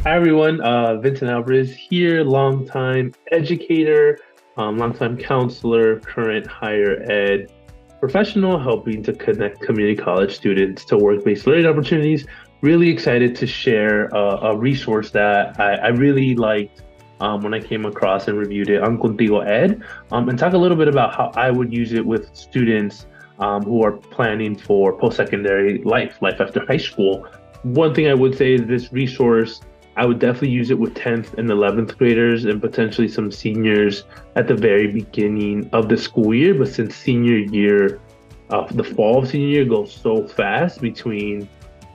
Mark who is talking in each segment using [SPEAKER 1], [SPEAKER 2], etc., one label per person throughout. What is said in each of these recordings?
[SPEAKER 1] Hi everyone, Vincent Alvarez here, longtime educator, longtime counselor, current higher ed professional, helping to connect community college students to work-based learning opportunities. Really excited to share a resource that I really liked when I came across and reviewed it on Contigo Ed, and talk a little bit about how I would use it with students who are planning for post-secondary life after high school. One thing I would say is this resource I would definitely use it with 10th and 11th graders and potentially some seniors at the very beginning of the school year. But since senior year, the fall of senior year goes so fast between,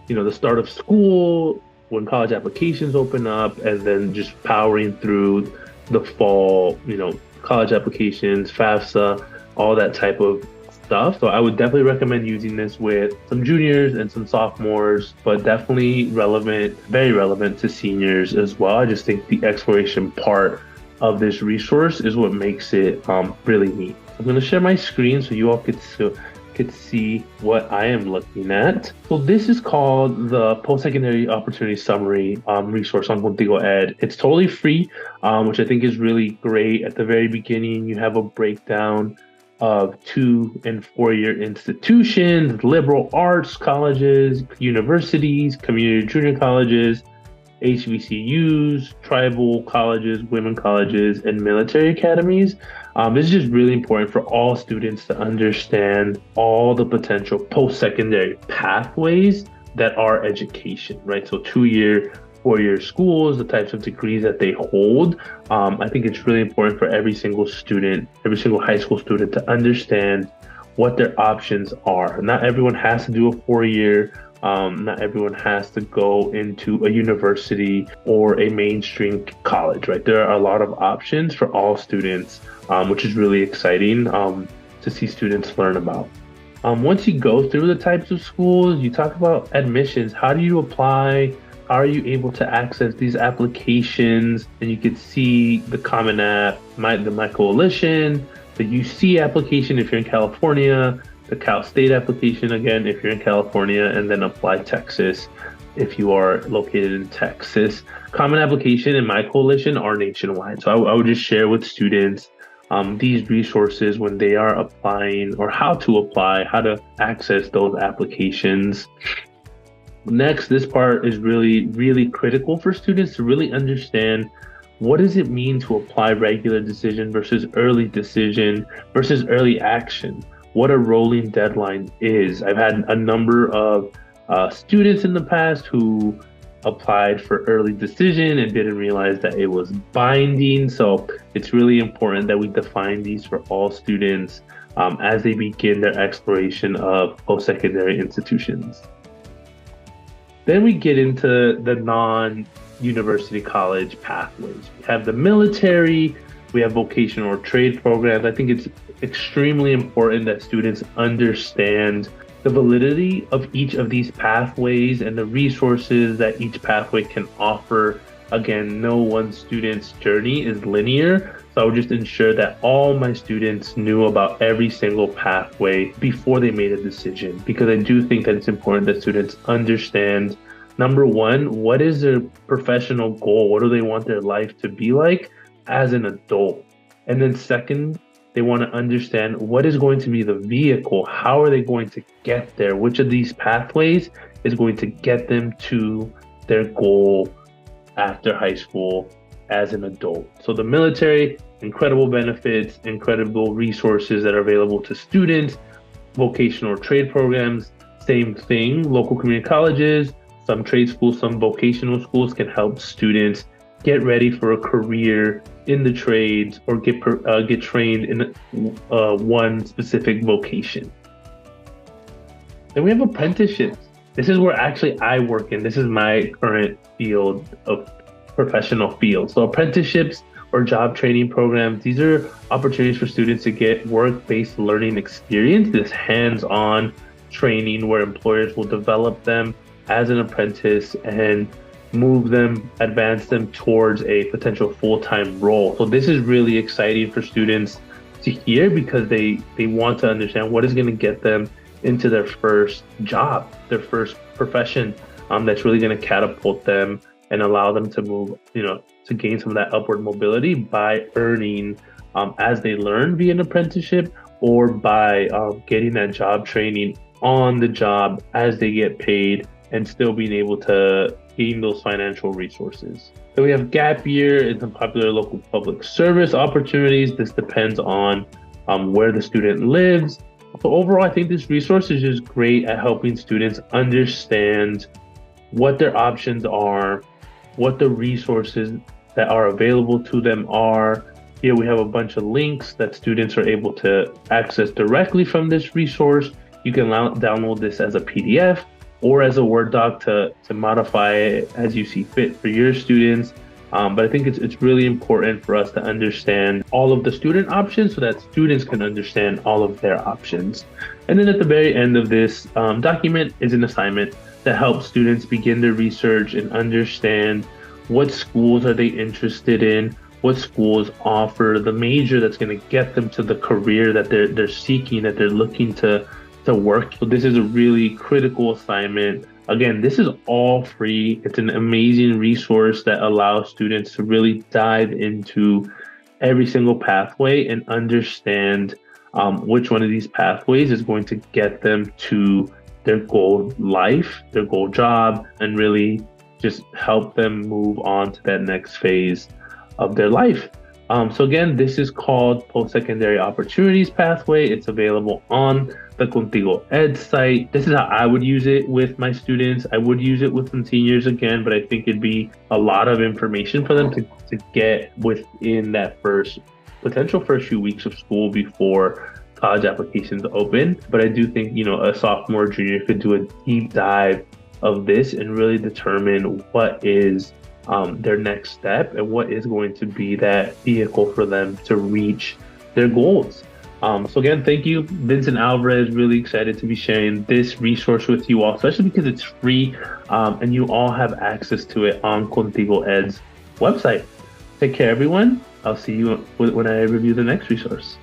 [SPEAKER 1] the start of school, when college applications open up, and then just powering through the fall, college applications, FAFSA, all that type of stuff. So I would definitely recommend using this with some juniors and some sophomores, but definitely relevant, very relevant to seniors as well. I just think the exploration part of this resource is what makes it really neat. I'm going to share my screen so you all could see what I am looking at. So this is called the Post-Secondary Opportunity Summary resource on Contigo Ed. It's totally free, which I think is really great. At the very beginning, you have a breakdown of 2- and 4-year institutions, liberal arts colleges, universities, community junior colleges, HBCUs, tribal colleges, women colleges, and military academies. This is just really important for all students to understand all the potential post-secondary pathways that are education, right? So 2-year, 4-year schools, the types of degrees that they hold. I think it's really important for every single student, every single high school student to understand what their options are. Not everyone has to do a 4-year. Not everyone has to go into a university or a mainstream college, right? There are a lot of options for all students, which is really exciting to see students learn about. Once you go through the types of schools, you talk about admissions. How do you apply? How are you able to access these applications? And you could see the Common App, the My Coalition, the UC application if you're in California, the Cal State application again if you're in California, and then Apply Texas if you are located in Texas. Common Application and My Coalition are nationwide. So I would just share with students these resources when they are applying, or how to apply, how to access those applications. Next, this part is really, really critical for students to really understand what does it mean to apply regular decision versus early decision versus early action, what a rolling deadline is. I've had a number of students in the past who applied for early decision and didn't realize that it was binding. So it's really important that we define these for all students as they begin their exploration of post-secondary institutions. Then we get into the non-university college pathways. We have the military, we have vocational or trade programs. I think it's extremely important that students understand the validity of each of these pathways and the resources that each pathway can offer. Again, no one student's journey is linear. So I would just ensure that all my students knew about every single pathway before they made a decision, because I do think that it's important that students understand, number one, what is their professional goal? What do they want their life to be like as an adult? And then second, they want to understand what is going to be the vehicle. How are they going to get there? Which of these pathways is going to get them to their goal after high school as an adult? So the military, incredible benefits, incredible resources that are available to students. Vocational trade programs, same thing. Local community colleges, some trade schools, some vocational schools can help students get ready for a career in the trades or get trained in one specific vocation. Then we have apprenticeships. This is where actually I work in. This is my current field of professional field. So apprenticeships or job training programs, these are opportunities for students to get work-based learning experience, this hands-on training where employers will develop them as an apprentice and move them, advance them towards a potential full-time role. So this is really exciting for students to hear, because they want to understand what is going to get them into their first job, their first profession, that's really going to catapult them and allow them to move, to gain some of that upward mobility by earning as they learn via an apprenticeship, or by getting that job training on the job as they get paid and still being able to gain those financial resources. So we have gap year and some popular local public service opportunities. This depends on where the student lives. So overall, I think this resource is just great at helping students understand what their options are, what the resources that are available to them are. Here we have a bunch of links that students are able to access directly from this resource. You can download this as a PDF or as a Word doc to modify it as you see fit for your students. But I think it's really important for us to understand all of the student options so that students can understand all of their options. And then at the very end of this document is an assignment that helps students begin their research and understand what schools are they interested in, what schools offer the major that's going to get them to the career that they're seeking, that they're looking to work. So this is a really critical assignment. Again, this is all free. It's an amazing resource that allows students to really dive into every single pathway and understand which one of these pathways is going to get them to their goal life, their goal job, and really just help them move on to that next phase of their life. So again, this is called Post-Secondary Opportunities Pathway. It's available on the Contigo Ed site. This is how I would use it with my students. I would use it with some seniors again, but I think it'd be a lot of information for them to get within that potential first few weeks of school before college applications open. But I do think, a sophomore, junior could do a deep dive of this and really determine what is their next step and what is going to be that vehicle for them to reach their goals. So again, thank you, Vincent Alvarez. Really excited to be sharing this resource with you all, especially because it's free and you all have access to it on Contigo Ed's website. Take care, everyone. I'll see you when I review the next resource.